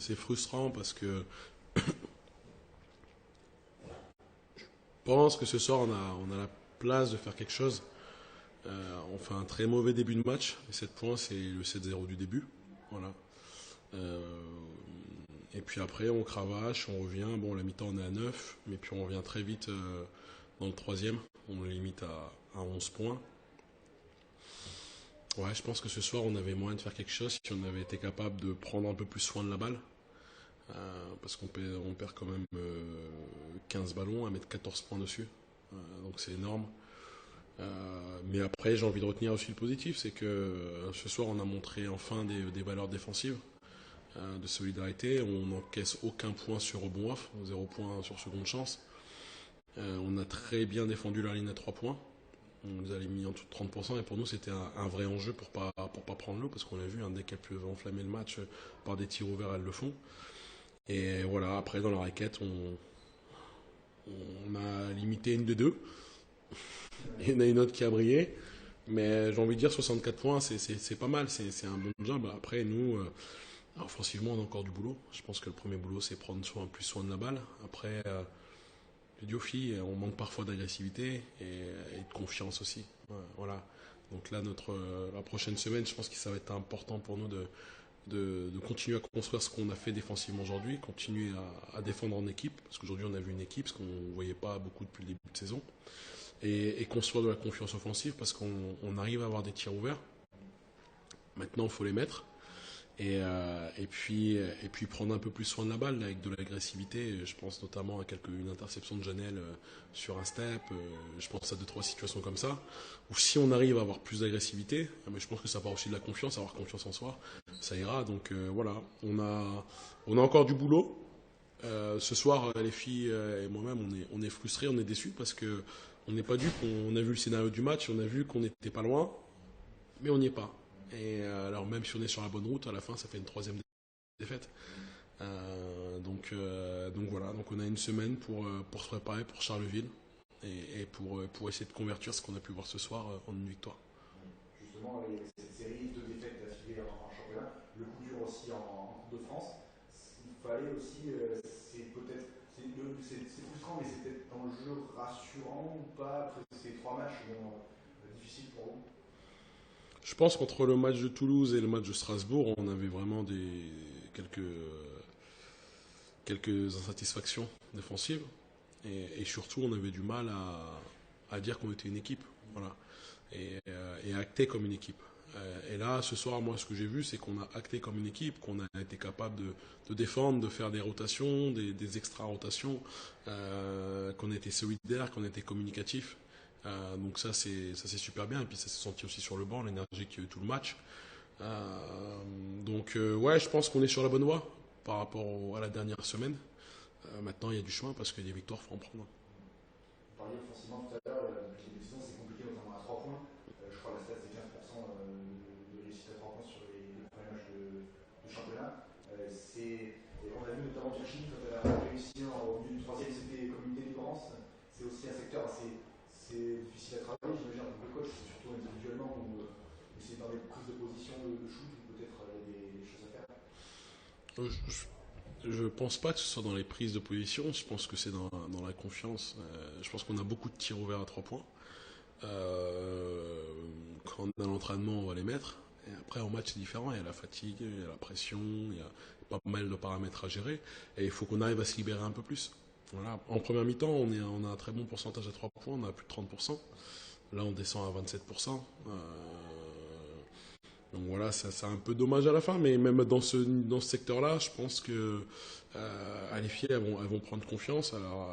c'est frustrant parce que je pense que ce soir, on a la place de faire quelque chose. On fait un très mauvais début de match. Les 7 points, c'est le 7-0 du début. Voilà. Euh, et puis après, on cravache, on revient. Bon, la mi-temps, on est à 9, mais puis on revient très vite dans le troisième. On le limite à 11 points. Ouais, je pense que ce soir, on avait moyen de faire quelque chose si on avait été capable de prendre un peu plus soin de la balle. Parce qu'on perd quand même 15 ballons à mettre 14 points dessus. Donc c'est énorme. Mais après, j'ai envie de retenir aussi le positif, c'est que ce soir, on a montré enfin des valeurs défensives, de solidarité. On n'encaisse aucun point sur rebond off, 0 point sur seconde chance. On a très bien défendu la ligne à 3 points. On nous a mis en tout de 30% et pour nous, c'était un vrai enjeu pour pas prendre l'eau parce qu'on a vu, dès qu'elles peuvent enflammer le match par des tirs ouverts, elles le font. Et voilà, après, dans la raquette, on a limité une de deux. Il y en a une autre qui a brillé. Mais j'ai envie de dire 64 points, c'est pas mal, c'est un bon job. Après, nous, offensivement, on a encore du boulot. Je pense que le premier boulot, c'est prendre plus soin de la balle. Après, je dis aux filles, on manque parfois d'agressivité et de confiance aussi. Ouais, voilà. Donc là, la prochaine semaine, je pense que ça va être important pour nous de continuer à construire ce qu'on a fait défensivement aujourd'hui, continuer à défendre en équipe, parce qu'aujourd'hui on a vu une équipe, ce qu'on ne voyait pas beaucoup depuis le début de saison, et construire de la confiance offensive, parce qu'on arrive à avoir des tirs ouverts. Maintenant, il faut les mettre. Et puis prendre un peu plus soin de la balle avec de l'agressivité. Je pense notamment à une interception de Janelle sur un step. Je pense à deux trois situations comme ça. Ou si on arrive à avoir plus d'agressivité, mais je pense que ça part aussi de la confiance, avoir confiance en soi, ça ira. Donc voilà, on a encore du boulot. Ce soir, les filles et moi-même, on est frustrés, on est déçus parce que on n'est pas dupes. On a vu le scénario du match, on a vu qu'on n'était pas loin, mais on n'y est pas. Et alors même si on est sur la bonne route, à la fin, ça fait une troisième défaite. Donc voilà, donc on a une semaine pour se préparer pour Charleville et pour essayer de convertir ce qu'on a pu voir ce soir en une victoire. Justement, cette série de défaites d'affilée en championnat, le coup dur aussi en Coupe de France, il fallait aussi, c'est peut-être, c'est frustrant, mais c'est peut-être dans le jeu rassurant ou pas après ces trois matchs difficiles pour vous. Je pense qu'entre le match de Toulouse et le match de Strasbourg, on avait vraiment quelques insatisfactions défensives. Et surtout, on avait du mal à dire qu'on était une équipe. Voilà. Et acter comme une équipe. Et là, ce soir, moi, ce que j'ai vu, c'est qu'on a acté comme une équipe, qu'on a été capable de défendre, de faire des rotations, des extra-rotations, qu'on a été solidaire, qu'on a été communicatif. Donc ça, c'est super bien. Et puis ça s'est senti aussi sur le banc, l'énergie qu'il y a eu tout le match. Ouais, je pense qu'on est sur la bonne voie par rapport à la dernière semaine. Maintenant, il y a du chemin parce que des victoires, il faut en prendre. Vous parliez offensivement tout à l'heure, depuis les décisions, c'est compliqué notamment à 3 points. Je crois que la stat c'est 15% de réussite à 3 points sur les premiers matchs de championnat. On a vu notamment Virginie quand elle a réussi au milieu du troisième, c'était comme une délivrance. C'est aussi un secteur assez difficile à travailler, j'imagine, en tant que coach, c'est surtout individuellement ou c'est dans les prises de position de shoot où peut-être il y a des choses à faire. Je pense pas que ce soit dans les prises de position, je pense que c'est dans la confiance. Je pense qu'on a beaucoup de tirs ouverts à 3 points. Quand on a l'entraînement, on va les mettre. Et après, en match, c'est différent. Il y a la fatigue, il y a la pression, il y a pas mal de paramètres à gérer. Et il faut qu'on arrive à se libérer un peu plus. Voilà. En première mi-temps, on a un très bon pourcentage à 3 points, on a plus de 30%. Là, on descend à 27%. Donc voilà, c'est un peu dommage à la fin, mais même dans ce secteur-là, je pense que les filles, elles vont prendre confiance. Alors,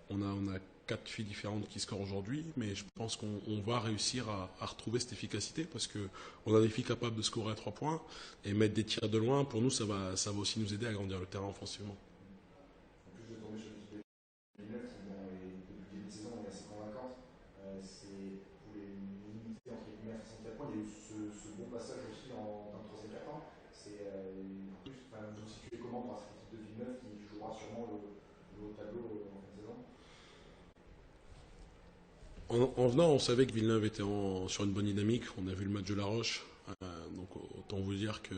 on a quatre filles différentes qui scorent aujourd'hui, mais je pense qu'on va réussir à retrouver cette efficacité parce que on a des filles capables de scorer à 3 points et mettre des tirs de loin. Pour nous, ça va aussi nous aider à grandir le terrain offensivement. En plus de tomber sur l'équipe de Villeneuve qui, depuis le début de saison, est assez convaincante. Vous les limiter entre guillemets à 64 points. Il y a eu ce bon passage aussi dans le troisième quart-temps. Vous situez comment par cette équipe de Villeneuve qui jouera sûrement le haut tableau en fin de saison. En venant, on savait que Villeneuve était sur une bonne dynamique. On a vu le match de La Roche, donc autant vous dire que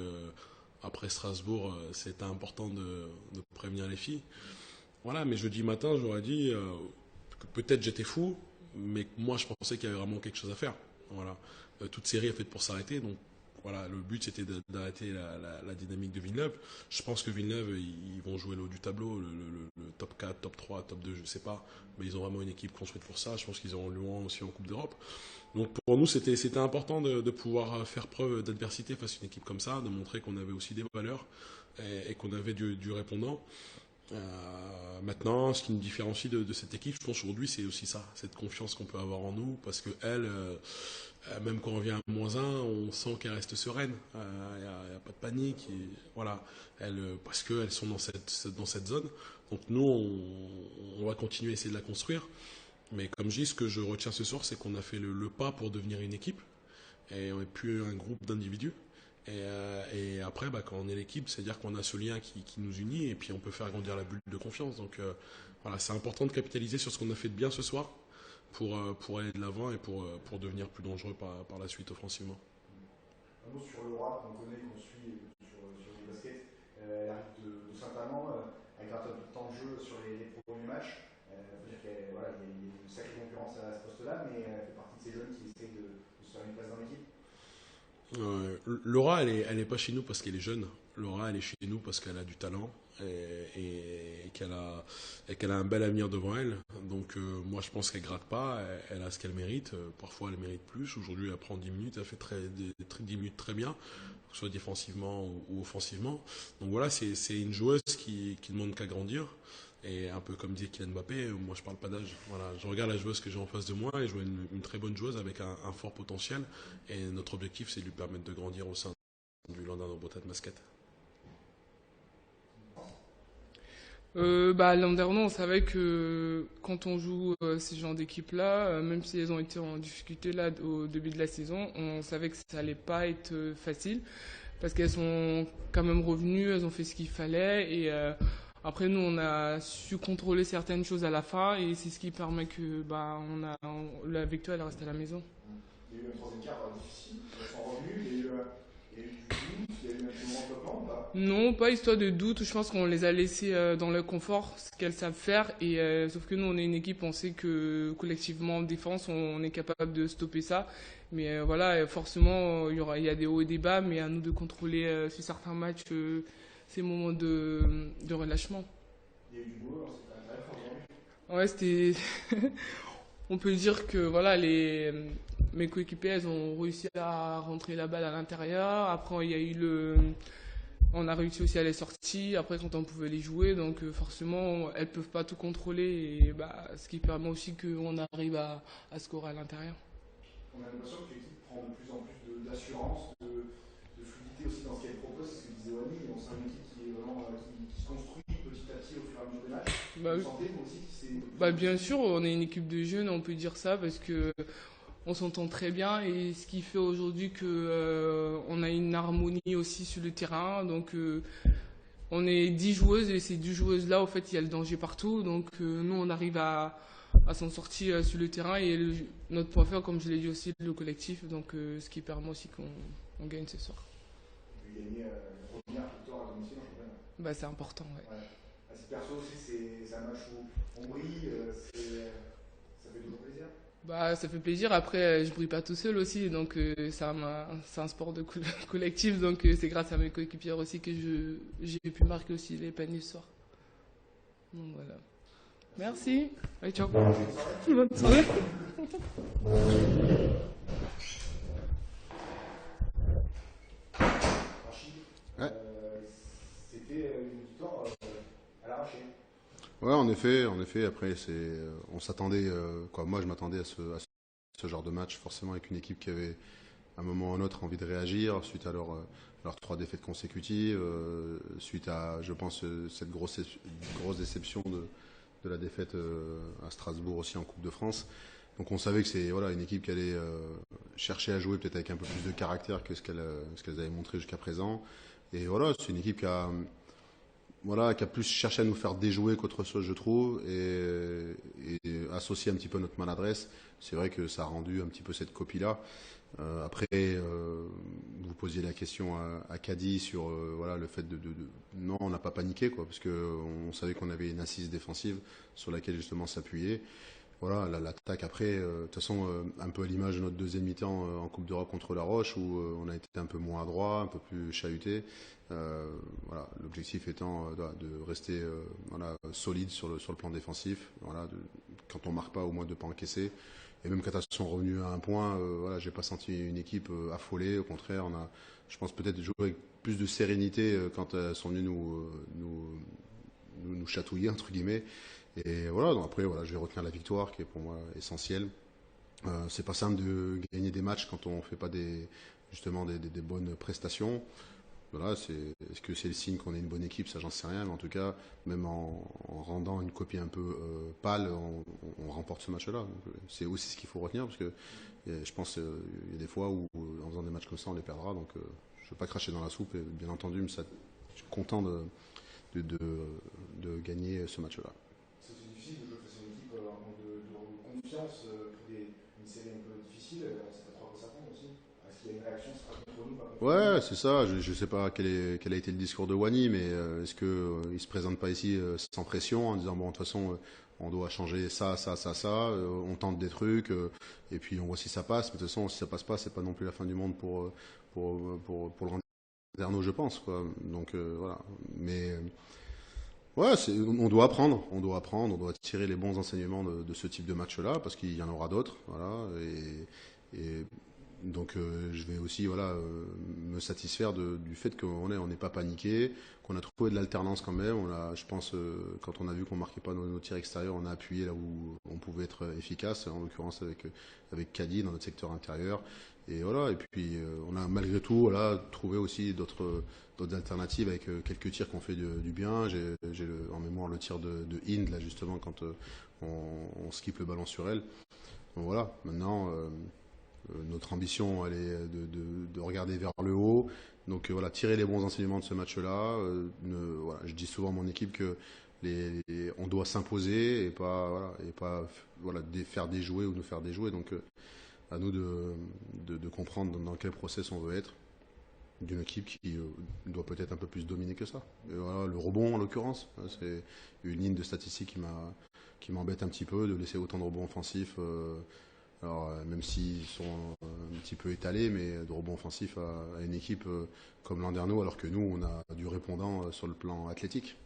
après Strasbourg, c'était important de prévenir les filles. Voilà, mais jeudi matin, j'aurais dit que peut-être j'étais fou, mais que moi je pensais qu'il y avait vraiment quelque chose à faire. Voilà. Toute série est faite pour s'arrêter, donc voilà, le but c'était d'arrêter la dynamique de Villeneuve. Je pense que Villeneuve, ils vont jouer le haut du tableau, le top 4, top 3, top 2, je sais pas, mais ils ont vraiment une équipe construite pour ça. Je pense qu'ils auront Lyon aussi en Coupe d'Europe. Donc pour nous, c'était important de pouvoir faire preuve d'adversité face à une équipe comme ça, de montrer qu'on avait aussi des valeurs et qu'on avait du répondant. Maintenant, ce qui nous différencie de cette équipe, je pense aujourd'hui, c'est aussi ça, cette confiance qu'on peut avoir en nous, parce que elle, même quand on vient à -1, on sent qu'elle reste sereine. Il n'y a pas de panique. Et, voilà, parce qu'elles sont dans cette zone. Donc nous, on va continuer à essayer de la construire. Mais comme je dis, ce que je retiens ce soir, c'est qu'on a fait le pas pour devenir une équipe. Et on n'est plus un groupe d'individus. Et après, quand on est l'équipe, c'est-à-dire qu'on a ce lien qui nous unit et puis on peut faire grandir la bulle de confiance. Donc voilà, c'est important de capitaliser sur ce qu'on a fait de bien ce soir pour aller de l'avant et pour devenir plus dangereux par la suite offensivement. Un mot sur Laura, qu'on connaît, qu'on suit sur les baskets. Elle arrive de Saint-Amand, elle gratte un peu de temps de jeu sur les premiers matchs. Il faut dire qu'il voilà, y a une sacrée concurrence à ce poste-là, mais elle fait partie de ces jeunes qui essayent de se faire une place dans l'équipe. Laura, elle est pas chez nous parce qu'elle est jeune. Laura, elle est chez nous parce qu'elle a du talent et qu'elle a un bel avenir devant elle. Donc moi, je pense qu'elle gratte pas. Elle a ce qu'elle mérite. Parfois, elle mérite plus. Aujourd'hui, elle prend 10 minutes. Elle fait 10 minutes très bien, que ce soit défensivement ou offensivement. Donc voilà, c'est une joueuse qui ne demande qu'à grandir. Et un peu comme dit Kylian Mbappé, moi je parle pas d'âge. Voilà, je regarde la joueuse que j'ai en face de moi et je vois une très bonne joueuse avec un fort potentiel. Et notre objectif, c'est de lui permettre de grandir au sein du Landerneau-Bretagne Basket. L'an dernier, on savait que quand on joue ces genres d'équipes-là, même si elles ont été en difficulté là au début de la saison, on savait que ça allait pas être facile parce qu'elles sont quand même revenues, elles ont fait ce qu'il fallait et après nous on a su contrôler certaines choses à la fin et c'est ce qui permet que la victoire elle reste à la maison. Il y a eu un troisième quart difficile, elles sont revenues, il y a eu du doute, il y a eu un petit moment de flottement ou pas? Non, pas histoire de doute. Je pense qu'on les a laissés dans le confort, ce qu'elles savent faire. Et sauf que nous, on est une équipe, on sait que collectivement en défense, on est capable de stopper ça. Mais voilà, forcément, il y a des hauts et des bas, mais à nous de contrôler sur certains matchs ces moments de relâchement. Il y a eu du boulot, alors c'est quand même très fort aujourd'hui. Ouais, c'était. On peut dire que voilà, mes coéquipiers, elles ont réussi à rentrer la balle à l'intérieur. Après, il y a eu on a réussi aussi à les sortir. Après, quand on pouvait les jouer, donc forcément, elles peuvent pas tout contrôler. Et ce qui permet aussi qu'on arrive à scorer à l'intérieur. On a l'impression que l'équipe prend de plus en plus d'assurance, de fluidité aussi dans ce qu'elle propose. C'est ce que disait Wally. On sent une équipe qui est vraiment qui se construit petit à petit au fur et à mesure des matchs. Vous sentez vous aussi que c'est. Bien sûr, on est une équipe de jeunes, on peut dire ça parce que on s'entend très bien et ce qui fait aujourd'hui que on a une harmonie aussi sur le terrain. Donc on est 10 joueuses et ces 10 joueuses là, au fait, il y a le danger partout. Donc nous, on arrive à s'en sortir sur le terrain et notre point fort, comme je l'ai dit aussi, le collectif. Donc ce qui permet aussi qu'on gagne ce soir. Et puis gagner une première victoire à domicile en championnat. C'est important, ouais. À titre perso aussi, c'est un match où on brille, ça fait toujours plaisir. Ça fait plaisir. Après, je brille pas tout seul aussi, donc c'est un sport de collectif, donc c'est grâce à mes coéquipières aussi que j'ai pu marquer aussi les paniers ce soir. Donc voilà. Merci. Allez, ciao. Bonne soirée. Ouais. C'était une victoire à l'arraché. Ouais, en effet. Après, on s'attendait, moi, je m'attendais à ce genre de match, forcément avec une équipe qui avait, à un moment ou à un autre, envie de réagir suite à leurs 3 défaites consécutives, suite à, je pense, cette grosse déception de la défaite à Strasbourg aussi en Coupe de France. Donc on savait que c'est une équipe qui allait chercher à jouer peut-être avec un peu plus de caractère que ce qu'elles avaient montré jusqu'à présent. Et voilà, c'est une équipe voilà, qui a plus cherché à nous faire déjouer qu'autre chose, je trouve, et associé un petit peu notre maladresse. C'est vrai que ça a rendu un petit peu cette copie-là. Après, vous posiez la question à Caddy sur voilà, le fait non, on n'a pas paniqué, quoi, parce qu'on savait qu'on avait une assise défensive sur laquelle justement s'appuyer. Voilà, l'attaque après, de toute façon, un peu à l'image de notre deuxième mi-temps en Coupe d'Europe contre La Roche, où on a été un peu moins adroit, un peu plus chahuté. Voilà, l'objectif étant de rester voilà, solide sur le plan défensif. Voilà, quand on marque pas, au moins de ne pas encaisser. Et même quand elles sont revenues à un point, voilà, j'ai pas senti une équipe affolée. Au contraire, on a, je pense, peut-être joué avec plus de sérénité quand elles sont venues nous chatouiller, entre guillemets. Et voilà, donc après, voilà, je vais retenir la victoire qui est pour moi essentielle. C'est pas simple de gagner des matchs quand on fait pas justement des bonnes prestations. Voilà, est-ce que c'est le signe qu'on est une bonne équipe? Ça, j'en sais rien. Mais en tout cas, même en rendant une copie un peu pâle, on remporte ce match-là. Donc, c'est aussi ce qu'il faut retenir parce que je pense qu'il y a des fois où, en faisant des matchs comme ça, on les perdra. Donc, je ne veux pas cracher dans la soupe. Et bien entendu, mais ça, je suis content de gagner ce match-là. C'est aussi difficile de jouer face à une équipe en manque de confiance pour une série un peu difficile. C'est pas trop à quoi s'attendre aussi. Est-ce qu'il y a une réaction, c'est pas contre nous, pas contre Ouais, nous? c'est ça. Je ne sais pas quel a été le discours de Wany, mais est-ce qu'il ne se présente pas ici sans pression en disant bon, de toute façon, on doit changer ça, on tente des trucs, et puis on voit si ça passe. Mais de toute façon, si ça passe pas, c'est pas non plus la fin du monde pour le Landerneau, je pense, quoi. Donc voilà. Mais ouais, on doit apprendre, on doit tirer les bons enseignements de ce type de match-là, parce qu'il y en aura d'autres, voilà. Et donc je vais aussi voilà, me satisfaire du fait qu'on n'est pas paniqué, qu'on a trouvé de l'alternance quand même. Je pense, quand on a vu qu'on marquait pas nos tirs extérieurs, on a appuyé là où on pouvait être efficace, en l'occurrence avec Caddy dans notre secteur intérieur. Et voilà, et puis on a malgré tout voilà, trouvé aussi d'autres alternatives avec quelques tirs qui ont fait du bien. J'ai en mémoire le tir de Hind, là justement, quand on skip le ballon sur elle. Donc voilà, maintenant notre ambition, elle est de regarder vers le haut. Donc voilà, tirer les bons enseignements de ce match-là. Voilà, je dis souvent à mon équipe que on doit s'imposer et pas voilà, faire déjouer ou nous faire déjouer. Donc à nous de comprendre dans quel process on veut être d'une équipe qui doit peut-être un peu plus dominer que ça. Et voilà, le rebond en l'occurrence, c'est une ligne de statistique qui m'embête un petit peu de laisser autant de rebonds offensifs. Alors, même s'ils sont un petit peu étalés, mais de rebonds offensifs à une équipe comme Landerneau, alors que nous, on a du répondant sur le plan athlétique.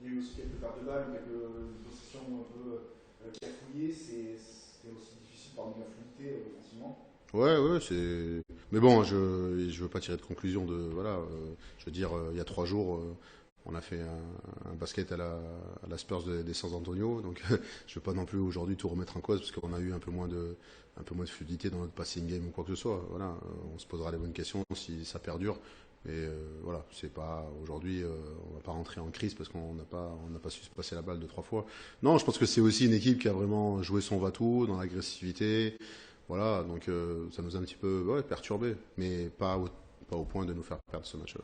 Il y a eu aussi quelques pertes de balles, quelques possessions un peu cafouillées. C'était aussi difficile par manque de fluidité offensivement. Ouais, c'est. Mais bon, je veux pas tirer de conclusion de voilà. Je veux dire, il y a 3 jours, on a fait un basket à la Spurs des San Antonio, donc je veux pas non plus aujourd'hui tout remettre en cause parce qu'on a eu un peu moins de fluidité dans notre passing game ou quoi que ce soit. Voilà, on se posera les bonnes questions si ça perdure. Mais voilà, c'est pas aujourd'hui, on va pas rentrer en crise parce qu'on n'a pas su se passer la balle 2-3 fois. Non, je pense que c'est aussi une équipe qui a vraiment joué son va-tout dans l'agressivité. Voilà, donc ça nous a un petit peu perturbé, mais pas au point de nous faire perdre ce match-là.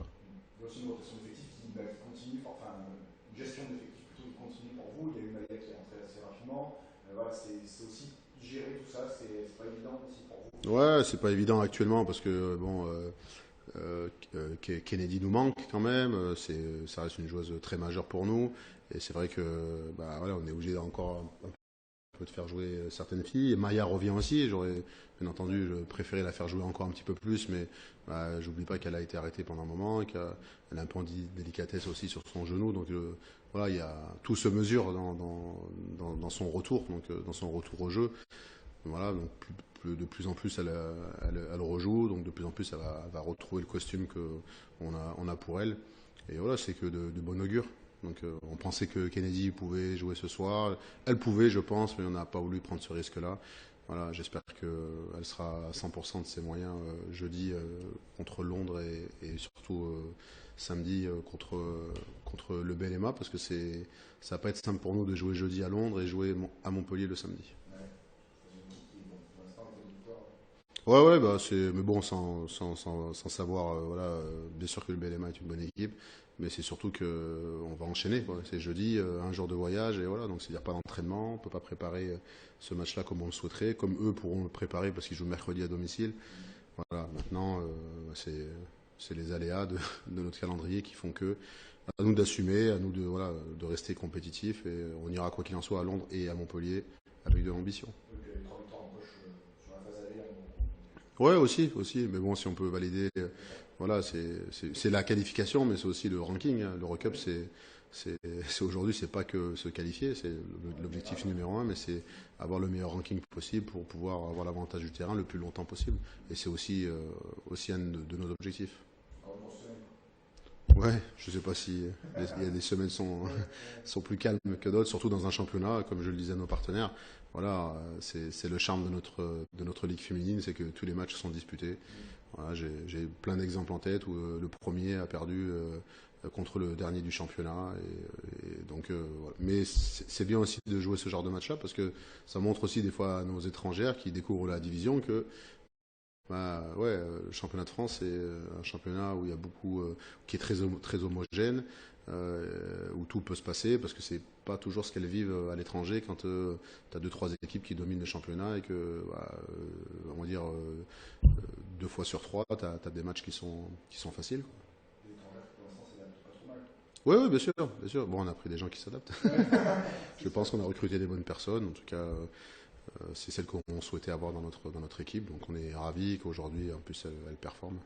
Il y a aussi une rotation d'effectifs qui continue, enfin une gestion d'effectifs plutôt qui continue pour vous. Il y a eu Malia qui est rentrée assez rapidement. Voilà, c'est aussi gérer tout ça, c'est pas évident aussi pour vous. Ouais, c'est pas évident actuellement parce que bon, Kennedy nous manque quand même. Ça reste une joueuse très majeure pour nous, et c'est vrai que bah, voilà, on est obligé encore un peu de faire jouer certaines filles. Et Maya revient aussi. J'aurais bien entendu préféré la faire jouer encore un petit peu plus, mais bah, j'oublie pas qu'elle a été arrêtée pendant un moment et qu'elle a un peu de délicatesse aussi sur son genou. Donc voilà, il y a tout se mesure dans son retour, donc dans son retour au jeu. Voilà, donc de plus en plus elle rejoue, donc de plus en plus elle va retrouver le costume qu'on a pour elle. Et voilà, c'est que de bon augure. Donc on pensait que Kennedy pouvait jouer ce soir. Elle pouvait, je pense, mais on n'a pas voulu prendre ce risque-là. Voilà, j'espère qu'elle sera à 100% de ses moyens jeudi contre Londres et surtout samedi contre le Belema, parce que ça va pas être simple pour nous de jouer jeudi à Londres et jouer à Montpellier le samedi. Ouais, bah mais bon, sans savoir, voilà, bien sûr que le BLMA est une bonne équipe, mais c'est surtout que on va enchaîner, quoi. C'est jeudi, un jour de voyage, et voilà, donc c'est-à-dire pas d'entraînement, on peut pas préparer ce match-là comme on le souhaiterait, comme eux pourront le préparer parce qu'ils jouent mercredi à domicile. Voilà, maintenant, c'est les aléas de notre calendrier qui font que, à nous d'assumer, à nous voilà, de rester compétitifs, et on ira quoi qu'il en soit à Londres et à Montpellier avec de l'ambition. Donc, 3 victoires en poche sur la phase aller. Ouais, aussi, mais bon, si on peut valider, voilà, c'est la qualification, mais c'est aussi le ranking, hein. L'Eurocup, aujourd'hui, c'est pas que se qualifier, c'est l'objectif numéro un, mais c'est avoir le meilleur ranking possible pour pouvoir avoir l'avantage du terrain le plus longtemps possible. Et c'est aussi un de nos objectifs. Ouais, je sais pas si il y a des semaines sont plus calmes que d'autres, surtout dans un championnat, comme je le disais à nos partenaires. Voilà, c'est le charme de notre ligue féminine, c'est que tous les matchs sont disputés. Voilà, j'ai plein d'exemples en tête où le premier a perdu contre le dernier du championnat. Et donc, voilà. Mais c'est bien aussi de jouer ce genre de match-là parce que ça montre aussi des fois à nos étrangères qui découvrent la division que bah, ouais, le championnat de France, c'est un championnat où il y a beaucoup, qui est très homogène, où tout peut se passer, parce que c'est pas toujours ce qu'elles vivent à l'étranger quand tu as deux, trois équipes qui dominent le championnat et que, bah, on va dire, 2 fois sur 3, tu as des matchs qui sont faciles, quoi. Oui, bien sûr, bien sûr. Bon, on a pris des gens qui s'adaptent. Je pense qu'on a recruté des bonnes personnes, en tout cas. C'est celle qu'on souhaitait avoir dans notre équipe, donc on est ravis qu'aujourd'hui, en plus, elle performe.